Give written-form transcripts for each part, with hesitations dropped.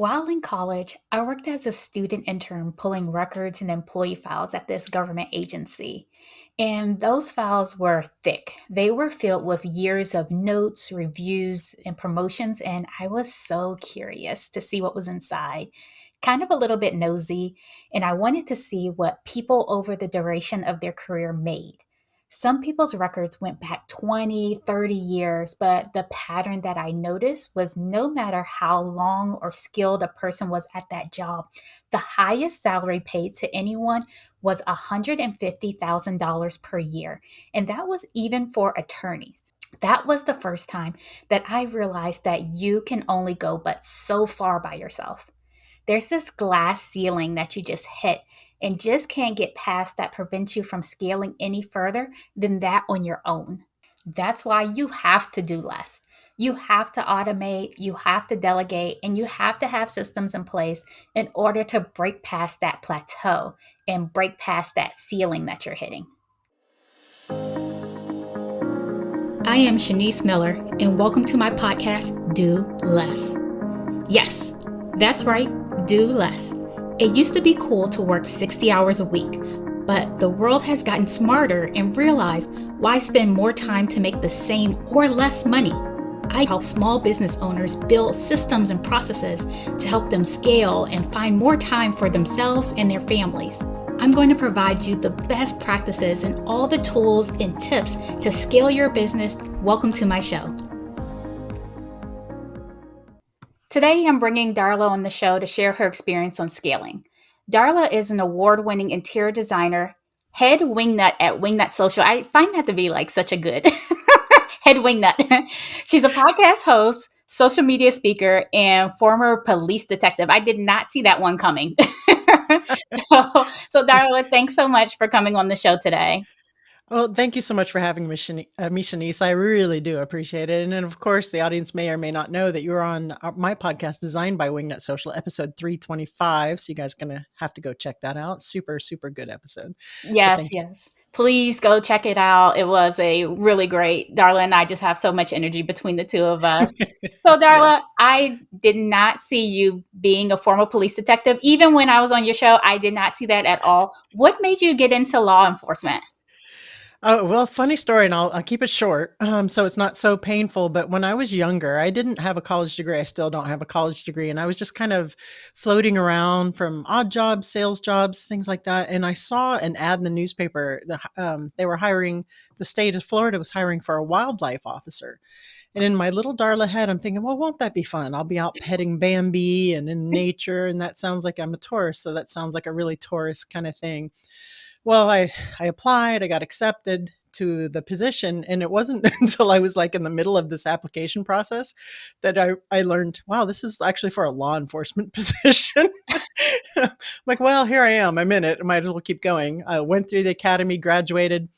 While in college, I worked as a student intern pulling records and employee files at this government agency. And those files were thick. They were filled with years of notes, reviews, and promotions. And I was so curious to see what was inside, kind of a little bit nosy. And I wanted to see what people over the duration of their career made. Some people's records went back 20, 30 years, but the pattern that I noticed was no matter how long or skilled a person was at that job, the highest salary paid to anyone was $150,000 per year. And that was even for attorneys. That was the first time that I realized that you can only go but so far by yourself. There's this glass ceiling that you just hit and just can't get past that prevents you from scaling any further than that on your own. That's why you have to do less. You have to automate, you have to delegate, and you have to have systems in place in order to break past that plateau and break past that ceiling that you're hitting. I am Shanice Miller, and welcome to my podcast, Do Less. Yes, that's right, do less. It used to be cool to work 60 hours a week, but the world has gotten smarter and realized why spend more time to make the same or less money. I help small business owners build systems and processes to help them scale and find more time for themselves and their families. I'm going to provide you the best practices and all the tools and tips to scale your business. Welcome to my show. Today, I'm bringing Darla on the show to share her experience on scaling. Darla is an award-winning interior designer, head wingnut at Wingnut Social. I find that to be like such a good head wingnut. She's a podcast host, social media speaker, and former police detective. I did not see that one coming. So Darla, thanks so much for coming on the show today. Well, thank you so much for having me, Shanice. I really do appreciate it. And then, of course, the audience may or may not know that you're on my podcast, Designed by Wingnut Social, episode 325. So you guys are going to have to go check that out. Super, super good episode. But Yes, thank you. yes. Please go check it out. It was a really great. Darla and I just have so much energy between the two of us. So, Yeah. Darla, I did not see you being a former police detective. Even when I was on your show, I did not see that at all. What made you get into law enforcement? Oh, well, funny story, and I'll keep it short, so it's not so painful. But when I was younger, I didn't have a college degree. I still don't have a college degree, and I was just kind of floating around from odd jobs, sales jobs, things like that. And I saw an ad in the newspaper. They were hiring. The state of Florida was hiring for a wildlife officer. And in my little Darla head, I'm thinking, well, won't that be fun? I'll be out petting Bambi and in nature, and that sounds like I'm a tourist, so that sounds like a really tourist kind of thing. Well, I applied, I got accepted to the position, and it wasn't until I was like in the middle of this application process that I learned, wow, this is actually for a law enforcement position. Like, well, here I am. I'm in it. I might as well keep going. I went through the academy, graduated.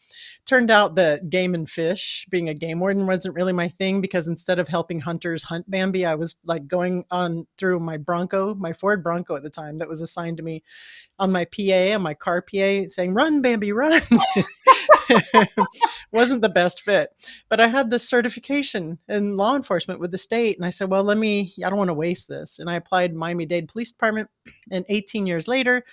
Turned out that game and fish, being a game warden, wasn't really my thing, because instead of helping hunters hunt Bambi, I was like going on through my Bronco, my Ford Bronco at the time that was assigned to me, on my PA, on my car PA, saying, "Run, Bambi, run." Wasn't the best fit. But I had this certification in law enforcement with the state. And I said, well, I don't want to waste this. And I applied Miami-Dade Police Department. And 18 years later,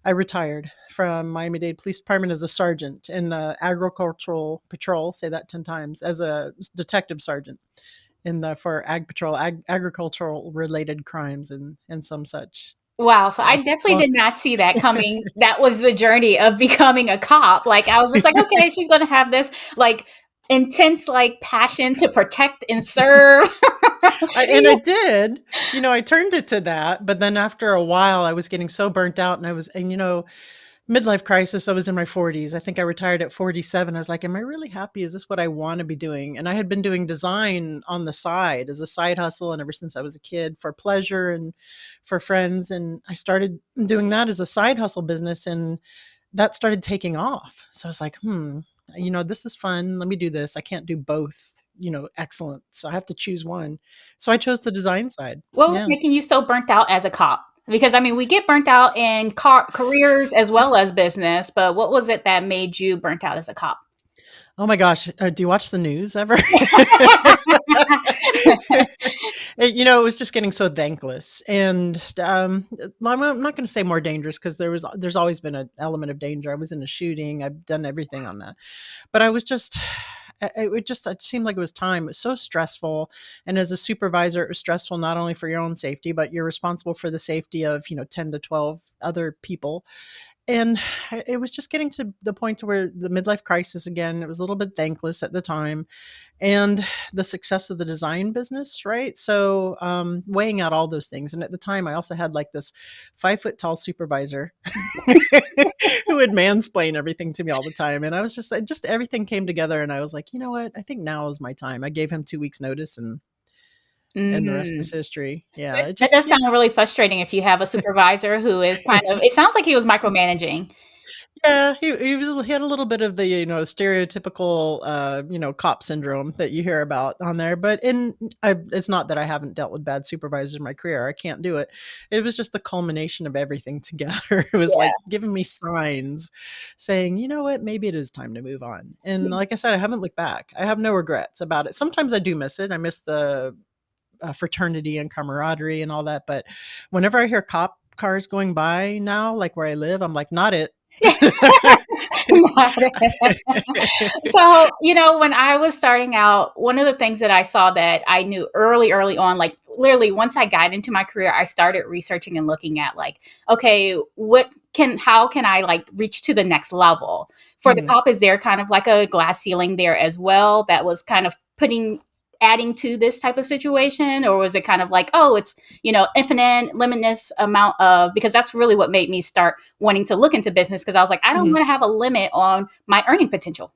I retired from Miami-Dade Police Department as a sergeant in the agricultural patrol, say that 10 times, as a detective sergeant for ag patrol, agricultural related crimes and some such. Wow. So I So, definitely well, did not see that coming. That was the journey of becoming a cop. Like, I was just like, okay, she's going to have this like intense, like passion to protect and serve. and I did, I turned it to that. But then after a while, I was getting so burnt out, and midlife crisis. I was in my 40s. I think I retired at 47. I was like, am I really happy? Is this what I want to be doing? And I had been doing design on the side as a side hustle, and ever since I was a kid, for pleasure and for friends. And I started doing that as a side hustle business, and that started taking off. So I was like, this is fun. Let me do this. I can't do both, excellent. So I have to choose one. So I chose the design side. What was Yeah. making you so burnt out as a cop? Because I mean, we get burnt out in careers as well as business, but what was it that made you burnt out as a cop? Oh my gosh, do you watch the news ever? It was just getting so thankless, and, I'm not gonna say more dangerous because there's always been an element of danger. I was in a shooting, I've done everything on that. But I was just it seemed like it was time. It was so stressful, and as a supervisor, it was stressful not only for your own safety, but you're responsible for the safety of, 10 to 12 other people. And it was just getting to the point to where the midlife crisis again, it was a little bit thankless at the time, and the success of the design business, right? So, weighing out all those things. And at the time, I also had like this 5 foot tall supervisor who would mansplain everything to me all the time. And I was just everything came together. And I was like, you know what? I think now is my time. I gave him 2 weeks notice, and the rest is Mm. history. Yeah. It That just, does sound really frustrating if you have a supervisor who is kind of, it sounds like he was micromanaging. Yeah, he had a little bit of the, stereotypical, cop syndrome that you hear about on there, but it's not that I haven't dealt with bad supervisors in my career. I can't do it. It was just the culmination of everything together. It was Yeah. like giving me signs saying, "You know what? Maybe it is time to move on." And like I said, I haven't looked back. I have no regrets about it. Sometimes I do miss it. I miss the fraternity and camaraderie and all that, but whenever I hear cop cars going by now, like where I live, I'm like, "Not it." Got it. So, when I was starting out, one of the things that I saw that I knew early, early on, like literally once I got into my career, I started researching and looking at like, okay, how can I like reach to the next level? For the Mhm. cop, is there kind of like a glass ceiling there as well that was kind of adding to this type of situation? Or was it kind of like, oh, it's, infinite, limitless amount of, because that's really what made me start wanting to look into business because I was like, I don't Mhm. want to have a limit on my earning potential.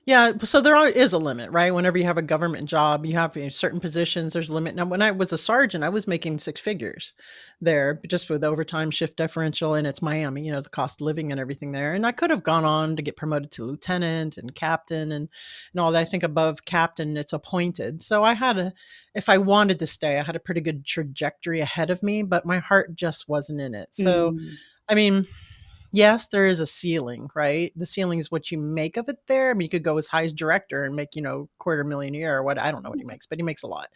Yeah, so is a limit, right? Whenever you have a government job, you have, certain positions, there's a limit. Now, when I was a sergeant, I was making 6 figures there, but just with overtime, shift differential, and it's Miami, the cost of living and everything there. And I could have gone on to get promoted to lieutenant and captain and all that. I think above captain, it's appointed. So if I wanted to stay, I had a pretty good trajectory ahead of me, but my heart just wasn't in it. So, Mm, I mean, yes, there is a ceiling, right? The ceiling is what you make of it there. I mean, you could go as high as director and make, quarter million a year or what. I don't know what he makes, but he makes a lot.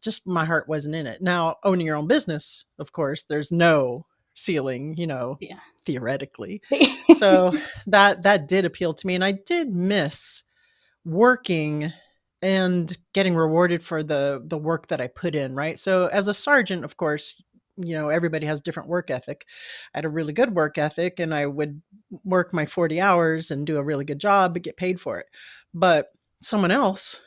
Just my heart wasn't in it. Now, owning your own business, of course, there's no ceiling, yeah. theoretically. So that did appeal to me. And I did miss working and getting rewarded for the work that I put in, right? So as a sergeant, of course, everybody has different work ethic. I had a really good work ethic and I would work my 40 hours and do a really good job but get paid for it. But someone else,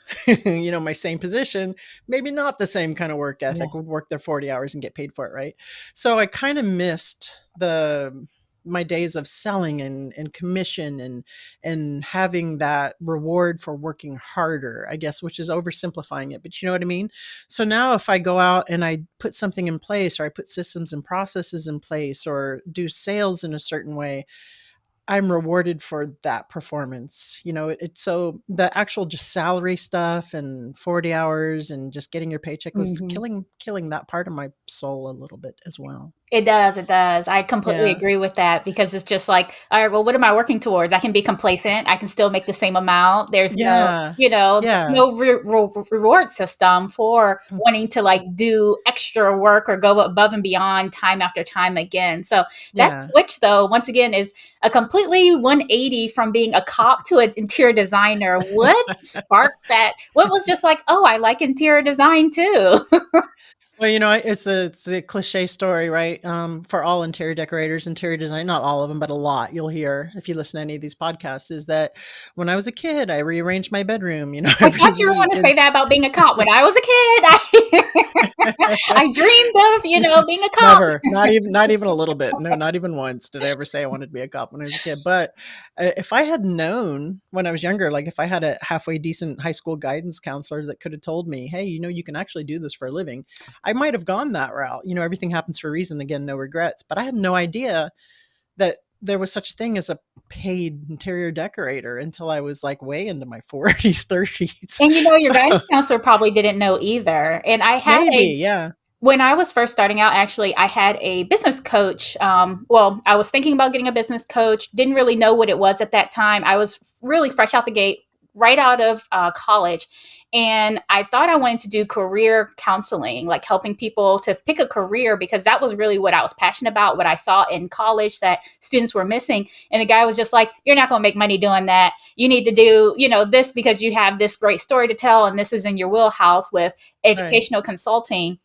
my same position, maybe not the same kind of work ethic, Yeah. would work their 40 hours and get paid for it, right? So I kind of missed the my days of selling and commission and having that reward for working harder, I guess, which is oversimplifying it, but you know what I mean? So now if I go out and I put something in place or I put systems and processes in place or do sales in a certain way, I'm rewarded for that performance. It's so the actual just salary stuff and 40 hours and just getting your paycheck was Mhm. killing that part of my soul a little bit as well. It does, it does. I completely Yeah. agree with that because it's just like, all right, well, what am I working towards? I can be complacent. I can still make the same amount. Yeah. There's Yeah. no reward system for wanting to like do extra work or go above and beyond time after time again. So that Yeah. switch, though, once again, is a completely 180 from being a cop to an interior designer. What sparked that? What was just like, oh, I like interior design too. Well, it's a cliche story, right? For all interior decorators, interior design, not all of them, but a lot you'll hear if you listen to any of these podcasts is that when I was a kid, I rearranged my bedroom, I every thought you were going week. to say that about being a cop. When I was a kid, I dreamed of, being a cop. Never, not even a little bit. No, not even once did I ever say I wanted to be a cop when I was a kid. But if I had known when I was younger, like if I had a halfway decent high school guidance counselor that could have told me, hey, you can actually do this for a living, I might have gone that route. Everything happens for a reason. Again, no regrets. But I had no idea that there was such a thing as a paid interior decorator until I was like way into my 40s, 30s. And your So guidance counselor probably didn't know either. And I had maybe, a yeah. When I was first starting out, actually, I had a business coach. Well, I was thinking about getting a business coach, didn't really know what it was at that time. I was really fresh out the gate, right out of college. And I thought I wanted to do career counseling, like helping people to pick a career, because that was really what I was passionate about, what I saw in college that students were missing. And the guy was just like, you're not going to make money doing that. You need to do, this because you have this great story to tell. And this is in your wheelhouse with Right. educational consulting.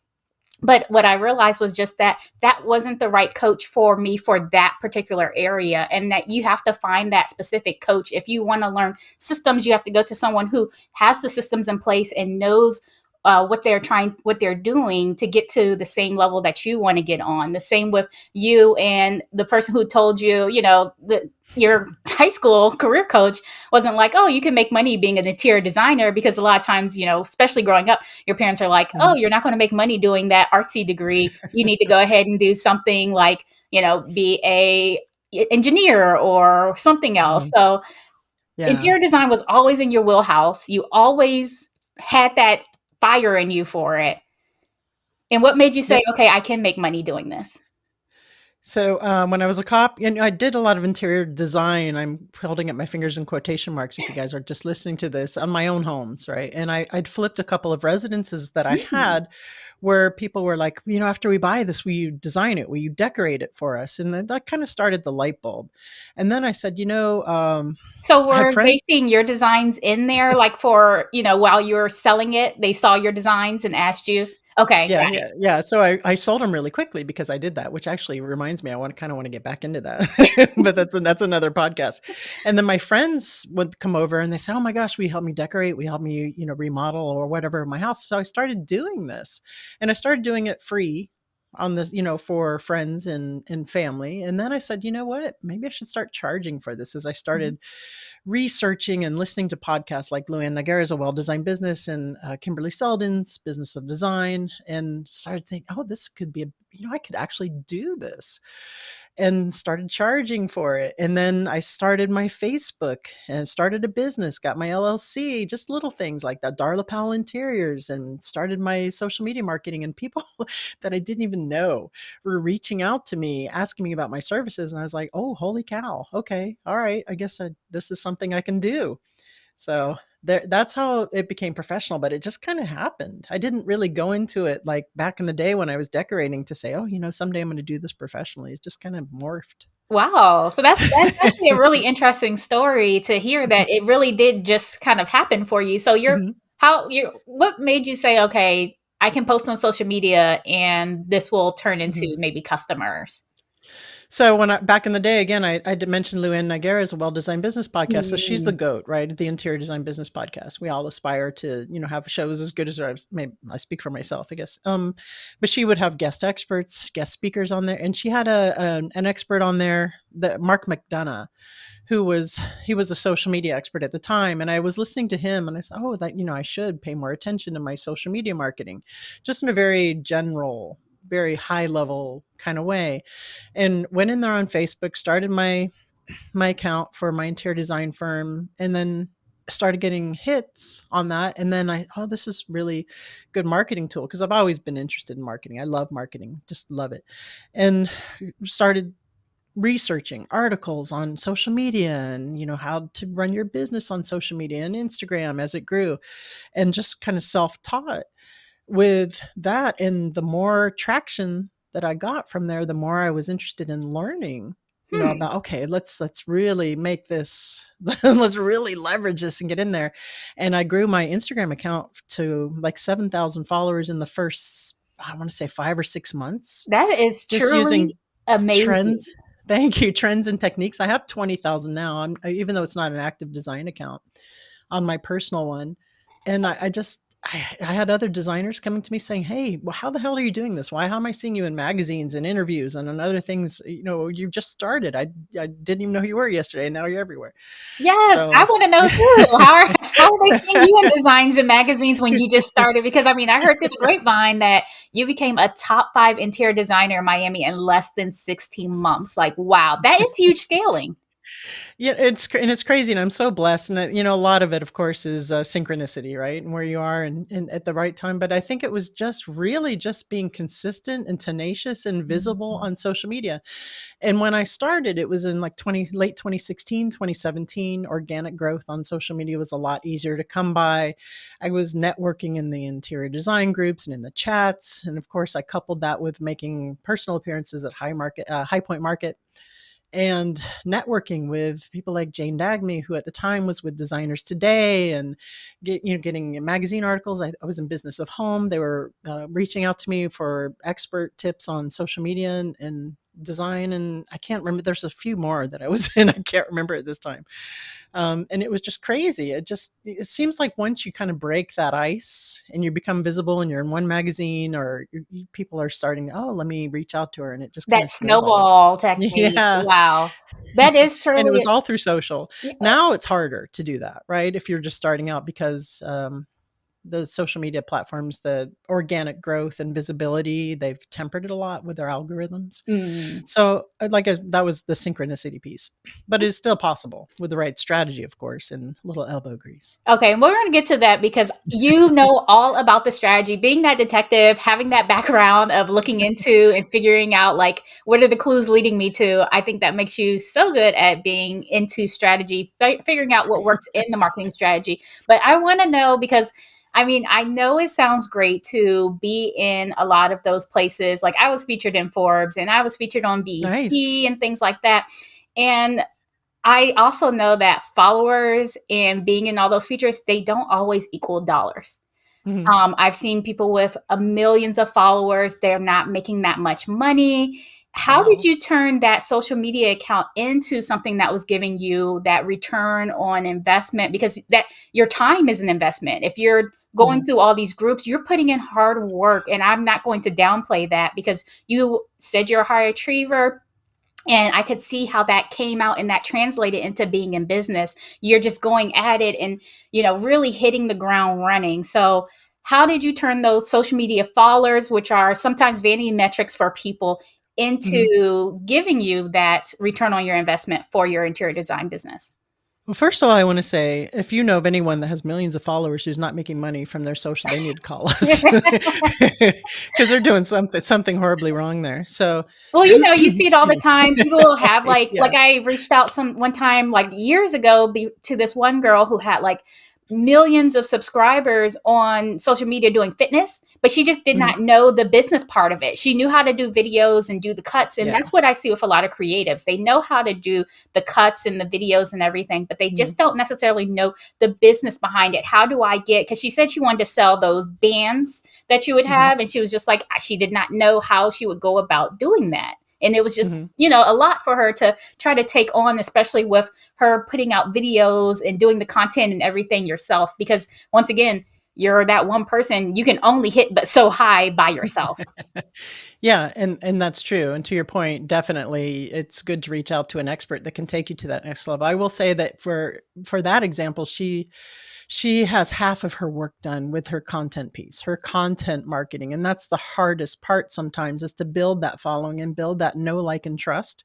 But what I realized was just that that wasn't the right coach for me for that particular area, and that you have to find that specific coach. If you want to learn systems, you have to go to someone who has the systems in place and knows what they're doing to get to the same level that you want to get on. The same with you and the person who told you, your high school career coach wasn't like, oh, you can make money being an interior designer, because a lot of times, especially growing up, your parents are like, oh, Mhm. you're not going to make money doing that artsy degree. You need to go ahead and do something like, be a engineer or something else. Uh-huh. So Yeah. interior design was always in your wheelhouse. You always had that fire in you for it. And what made you Yeah. say, okay, I can make money doing this? So, when I was a cop, I did a lot of interior design. I'm holding up my fingers in quotation marks if you guys are just listening to this, on my own homes, right? And I'd flipped a couple of residences that I Mm. had where people were like, after we buy this, will you design it? Will you decorate it for us? And then that kind of started the light bulb. And then I said, So I have were friends. they seeing your designs in there, like for, while you were selling it, they saw your designs and asked you? Okay, Yeah, got yeah, it. yeah. So I sold them really quickly because I did that, which actually reminds me, I wanna get back into that. But that's another podcast. And then my friends would come over and they say, "Oh my gosh, will you help me decorate? Will you help me, remodel or whatever my house?" So I started doing this, and I started doing it free on this, for friends and family. And then I said, "You know what? Maybe I should start charging for this." As I Mhm. started researching and listening to podcasts like Luann Nagara's A Well-Designed Business and Kimberly Seldon's Business of Design, and started thinking, oh, this could be I could actually do this, and started charging for it. And then I started my Facebook and started a business, got my LLC, just little things like that, Darla Powell Interiors, and started my social media marketing. And people that I didn't even know were reaching out to me, asking me about my services. And I was like, oh, holy cow. Okay. All right. I guess this is something I can do. So that's how it became professional, but it just kind of happened. I didn't really go into it like back in the day when I was decorating to say, oh, someday I'm going to do this professionally. It's just kind of morphed. Wow. So that's actually a really interesting story to hear, that it really did just kind of happen for you. So Mhm. what made you say, okay, I can post on social media and this will turn into Mhm. maybe customers? So when back in the day, again, I did mention Luann Nigara's A Well-Designed Business podcast. So she's the Mm. goat, right? The interior design business podcast. We all aspire to, have shows as good as ours. Maybe I speak for myself, I guess. But she would have guest experts, guest speakers on there, and she had an expert on there, that Mark McDonough, he was a social media expert at the time. And I was listening to him and I said, oh, that, I should pay more attention to my social media marketing, just in a very general, very high level kind of way. And went in there on Facebook, started my account for my interior design firm, and then started getting hits on that. And then this is really good marketing tool, because I've always been interested in marketing. I love marketing, just love it. And started researching articles on social media, and how to run your business on social media and Instagram as it grew, and just kind of self-taught with that. And the more traction that I got from there, the more I was interested in learning, Hmm. about, okay, let's really make this, let's really leverage this and get in there. And I grew my Instagram account to like 7,000 followers in the first, I want to say 5 or 6 months, That is just truly using amazing. trends. Thank you. Trends and techniques. I have 20,000 now. Even though it's not an active design account on my personal one. And I had other designers coming to me saying, hey, well, how the hell are you doing this? How am I seeing you in magazines and interviews and on other things? You just started. I didn't even know who you were yesterday. And now you're everywhere. Yes, I So wanna know too. How are they seeing you in designs and magazines when you just started? Because, I mean, I heard through the grapevine that you became a top 5 interior designer in Miami in less than 16 months. Like, wow, that is huge scaling. Yeah, it's crazy, and I'm so blessed, and a lot of it, of course, is synchronicity, right, and where you are, and at the right time. But I think it was just really just being consistent and tenacious and visible Mhm. on social media. And when I started, it was in like late 2016, 2017. Organic growth on social media was a lot easier to come by. I was networking in the interior design groups and in the chats, and of course, I coupled that with making personal appearances at High Point Market, and networking with people like Jane Dagmy, who at the time was with Designers Today, and getting magazine articles. I was in Business of Home. They were reaching out to me for expert tips on social media and design. And I can't remember. There's a few more that I was in. I can't remember at this time. And it was just crazy. It seems like once you kind of break that ice and you become visible and you're in one magazine, or people are starting, oh, let me reach out to her, and it just kind That of snowballed. snowball technique, Yeah. wow. That is And it truly was all through social. yeah, Now it's harder to do that, right? If you're just starting out, because the social media platforms, the organic growth and visibility, they've tempered it a lot with their algorithms. mm. So, that was the synchronicity piece, but it's still possible with the right strategy, of course, and little elbow grease. Okay, we're going to get to that because you know all about the strategy. Being that detective, having that background of looking into and figuring out like what are the clues leading me to, I think that makes you so good at being into strategy, figuring out what works in the marketing strategy. But I want to know because I mean, I know it sounds great to be in a lot of those places. Like I was featured in Forbes and I was featured on Nice. BET and things like that. And I also know that followers and being in all those features, they don't always equal dollars. Mhm. I've seen people with millions of followers, they're not making that much money. How did Wow. you turn that social media account into something that was giving you that return on investment? Because that your time is an investment. If you're going Mhm. through all these groups, you're putting in hard work. And I'm not going to downplay that because you said you're a high achiever and I could see how that came out and that translated into being in business. You're just going at it and really hitting the ground running. So how did you turn those social media followers, which are sometimes vanity metrics for people, Mhm. into giving you that return on your investment for your interior design business? Well, first of all, I want to say, if you know of anyone that has millions of followers who's not making money from their social, they need to call us because they're doing something horribly wrong there. So, Well, you see it all excuse the me. time. People will have Yeah. I reached out some one time like years ago to this one girl who had like millions of subscribers on social media doing fitness, but she just did Mhm. not know the business part of it. She knew how to do videos and do the cuts, and Yeah. that's what I see with a lot of creatives. They know how to do the cuts and the videos and everything, but they Mhm. just don't necessarily know the business behind it. How do I get, because she said she wanted to sell those bands that you would Mhm. have. And she was just like, she did not know how she would go about doing that. And it was just, Mhm. a lot for her to try to take on, especially with her putting out videos and doing the content and everything yourself. Because once again, you're that one person you can only hit but so high by yourself. Yeah, and that's true. And to your point, definitely, it's good to reach out to an expert that can take you to that next level. I will say that for that example, she has half of her work done with her content piece, her content marketing, and that's the hardest part sometimes, is to build that following and build that know, like, and trust.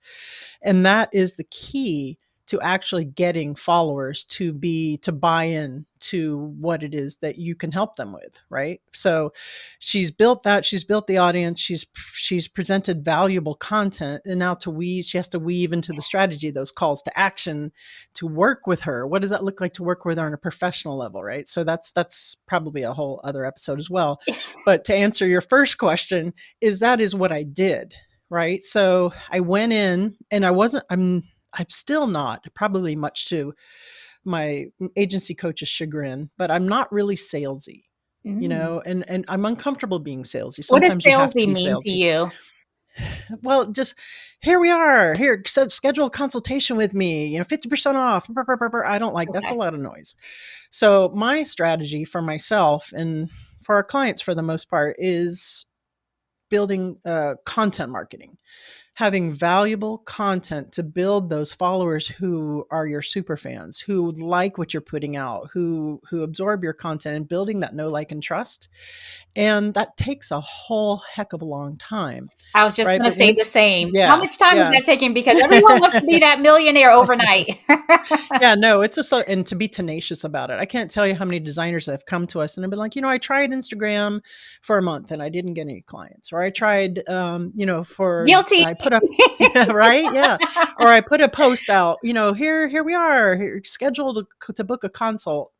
And that is the key to actually getting followers to buy in to what it is that you can help them with, right? So she's built the audience, she's presented valuable content, and now she has to weave into the strategy those calls to action to work with her. What does that look like to work with her on a professional level, right? So that's probably a whole other episode as well. But to answer your first question, that is what I did, right? So I went in, and I'm still not, probably much to my agency coach's chagrin, but I'm not really salesy, Mm. and I'm uncomfortable being salesy. What does Sometimes you have to salesy be mean to salesy. you? Well, just here we are. Here, schedule a consultation with me. 50% off. I don't like, that's a Okay. lot of noise. So my strategy for myself and for our clients, for the most part, is building content marketing. having valuable content to build those followers who are your super fans, who like what you're putting out, who absorb your content, and building that know, like, and trust. And that takes a whole heck of a long time, I was just right? gonna But say when the same. How yeah, much time is yeah. that taking? Because everyone wants to be that millionaire overnight. Yeah, no, it's just so, and to be tenacious about it. I can't tell you how many designers have come to us and have been like, I tried Instagram for a month and I didn't get any clients. Or I tried, Guilty. I put up, yeah, right, yeah, or I put a post out. Here we are, here, scheduled to book a consult.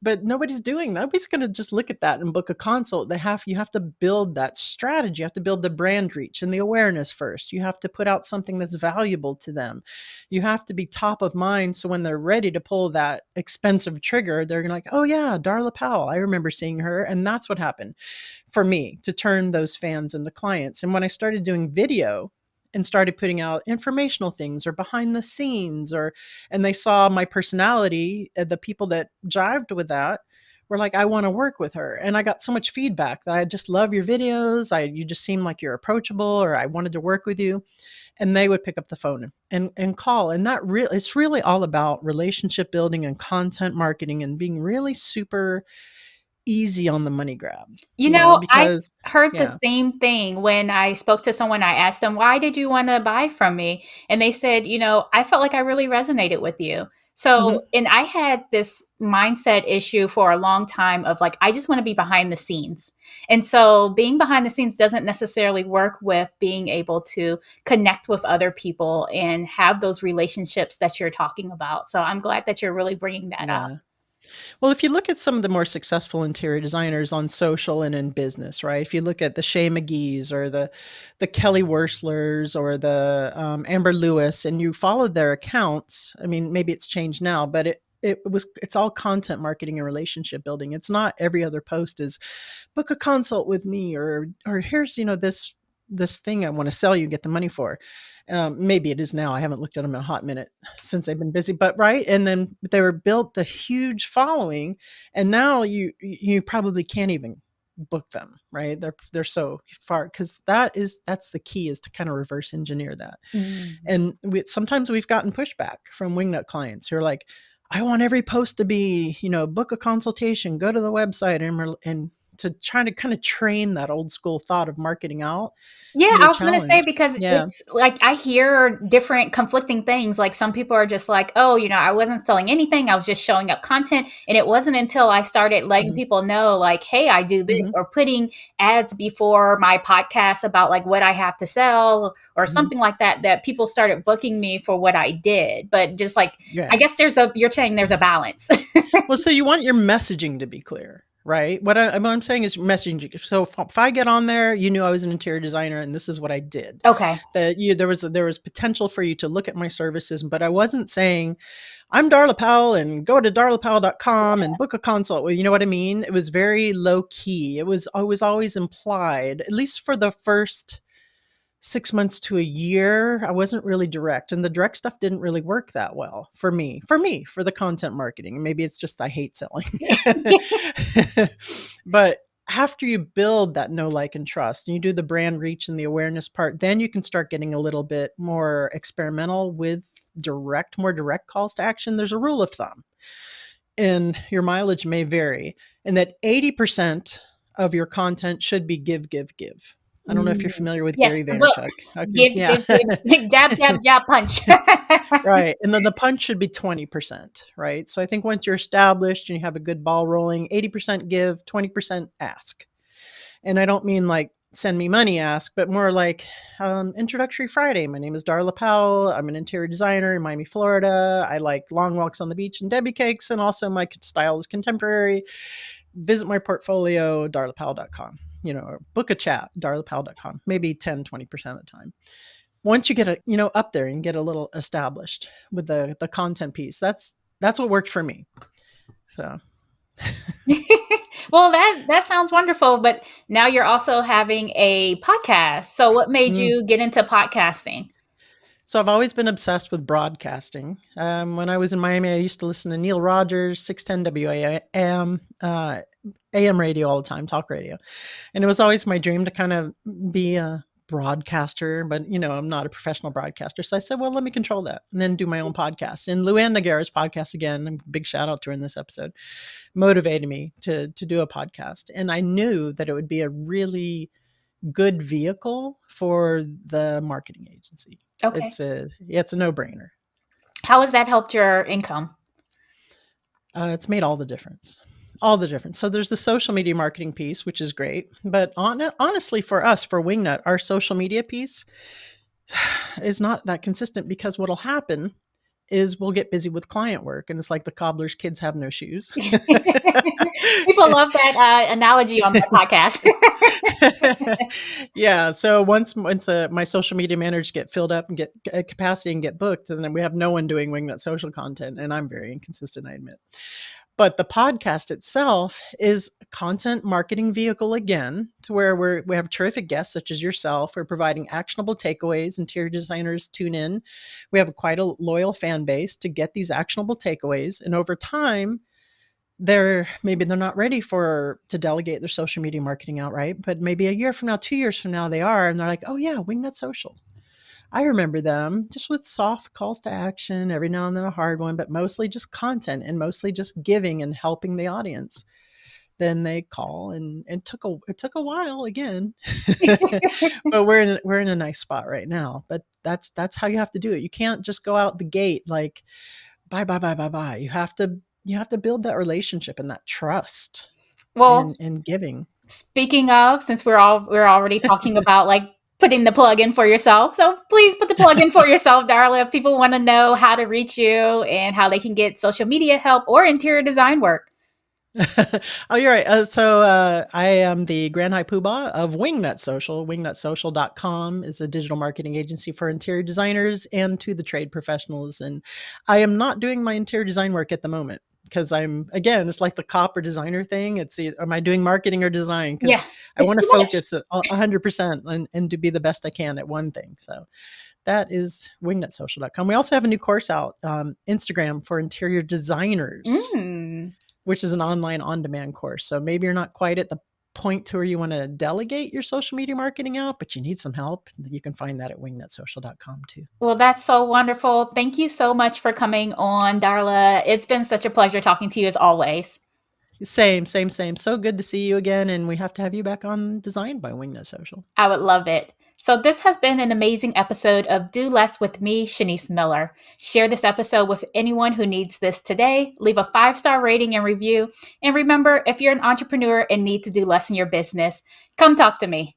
But nobody's going to just look at that and book a consult. You have to build that strategy. You have to build the brand reach and the awareness first. You have to put out something that's valuable to them. You have to be top of mind, so when they're ready to pull that expensive trigger, they're like, oh yeah, Darla Powell, I remember seeing her. And that's what happened for me, to turn those fans into clients. And when I started doing video and started putting out informational things or behind the scenes, and they saw my personality, the people that jived with that were like, I want to work with her. And I got so much feedback that I just love your videos. You just seem like you're approachable, or I wanted to work with you. And they would pick up the phone and call. And it's really all about relationship building and content marketing and being really super easy on the money grab, I because heard the yeah. same thing when I spoke to someone. I asked them, "Why did you wanna buy from me?" And they said, "I felt like I really resonated with you." Mhm. So and I had this mindset issue for a long time of, like, I just wanna be behind the scenes. And so being behind the scenes doesn't necessarily work with being able to connect with other people and have those relationships that you're talking about. So I'm glad that you're really bringing that up. Yeah. Well, if you look at some of the more successful interior designers on social and in business, right? If you look at the Shay McGee's or the Kelly Worslers or the Amber Lewis, and you followed their accounts, I mean, maybe it's changed now, but it's all content marketing and relationship building. It's not every other post is book a consult with me, or here's this thing I want to sell you, get the money for. Maybe it is now. I haven't looked at them in a hot minute since they've been busy, but right. And then they were built the huge following, and now you probably can't even book them, right? They're so far, because that's the key, is to kind of reverse engineer that. Mm. And sometimes we've gotten pushback from wingnut clients who are like, I want every post to be, book a consultation, go to the website, and to try to kind of train that old school thought of marketing out Yeah, can be a I was gonna say challenge. because Yeah. it's like I hear different conflicting things. Like some people are just like, "Oh, I wasn't selling anything. I was just showing up content." And it wasn't until I started letting Hmm. people know, like, "Hey, I do this," Hmm. or putting ads before my podcast about like what I have to sell or Hmm. something like that, that people started booking me for what I did. But just like, I Yeah. guess you're saying there's a balance. Well, so you want your messaging to be clear, right? What I'm saying is messaging. So if I get on there, you knew I was an interior designer and this is what I did. Okay. That there was potential for you to look at my services, but I wasn't saying I'm Darla Powell and go to darlapowell.com and book a consult. Well, you know what I mean? It was very low key. I was always implied, at least for the first 6 months to a year. I wasn't really direct, and the direct stuff didn't really work that well for the content marketing. Maybe it's just I hate selling. But after you build that know, like, and trust, and you do the brand reach and the awareness part, then you can start getting a little bit more experimental with more direct calls to action. There's a rule of thumb, and your mileage may vary, and that 80% of your content should be give, give, give. I don't know if you're Mm. familiar with Yes, Gary the book. Vaynerchuk. Okay, Give, yeah. give, give. Jab, jab, jab, punch. Right, and then the punch should be 20%, right? So I think once you're established and you have a good ball rolling, 80% give, 20% ask. And I don't mean like send me money ask, but more like introductory Friday. My name is Darla Powell. I'm an interior designer in Miami, Florida. I like long walks on the beach and Debbie cakes, and also my style is contemporary. Visit my portfolio, darlapowell.com, or book a chat, darlapowell.com, maybe 10, 20% of the time. Once you get up there and get a little established with the content piece, that's what worked for me. So Well, that sounds wonderful, but now you're also having a podcast. So what made mm. you get into podcasting? So I've always been obsessed with broadcasting. When I was in Miami, I used to listen to Neil Rogers, 610 WAM, AM radio all the time, talk radio. And it was always my dream to kind of be a broadcaster, but I'm not a professional broadcaster. So I said, well, let me control that and then do my own podcast. And Luann Nagara's podcast, again, big shout out to her in this episode, motivated me to do a podcast. And I knew that it would be a really good vehicle for the marketing agency. Okay. It's a no-brainer. How has that helped your income? It's made all the difference. All the difference. So there's the social media marketing piece, which is great. But honestly, for us, for Wingnut, our social media piece is not that consistent because what'll happen is we'll get busy with client work, and it's like the cobbler's kids have no shoes. People love that analogy on my podcast. Yeah. So once my social media managers get filled up and get capacity and get booked, and then we have no one doing Wingnut social content, and I'm very inconsistent, I admit. But the podcast itself is a content marketing vehicle again, to where we have terrific guests such as yourself. We're providing actionable takeaways. Interior designers tune in. We have quite a loyal fan base to get these actionable takeaways. And over time, maybe they're not ready to delegate their social media marketing outright, but maybe a year from now, 2 years from now, they are. And they're like, oh yeah, Wingnut Social. I remember them just with soft calls to action, every now and then a hard one, but mostly just content and mostly just giving and helping the audience. Then they call, and it took a while again, but we're in a nice spot right now. But that's how you have to do it. You can't just go out the gate like bye bye bye bye bye. You have to build that relationship and that trust Well, in giving. speaking of, since we're already talking about like putting the plug in for yourself, so please put the plug in for yourself, Darla. If people want to know how to reach you and how they can get social media help or interior design work. Oh, you're right. I am the Grand High Poobah of Wingnut Social. Wingnutsocial.com is a digital marketing agency for interior designers and to the trade professionals. And I am not doing my interior design work at the moment because it's like the cop or designer thing. Am I doing marketing or design? Because Yeah, I it's want to too much. focus 100% and to be the best I can at one thing. So that is wingnutsocial.com. We also have a new course out, Instagram for interior designers, Mm. which is an online on-demand course. So maybe you're not quite at the point to where you want to delegate your social media marketing out, but you need some help. You can find that at wingnutsocial.com too. Well, that's so wonderful. Thank you so much for coming on, Darla. It's been such a pleasure talking to you as always. Same, same, same. So good to see you again. And we have to have you back on Design by Wingnut Social. I would love it. So, this has been an amazing episode of Do Less with me, Shanice Miller. Share this episode with anyone who needs this today. Leave a 5-star rating and review. And remember, if you're an entrepreneur and need to do less in your business, come talk to me.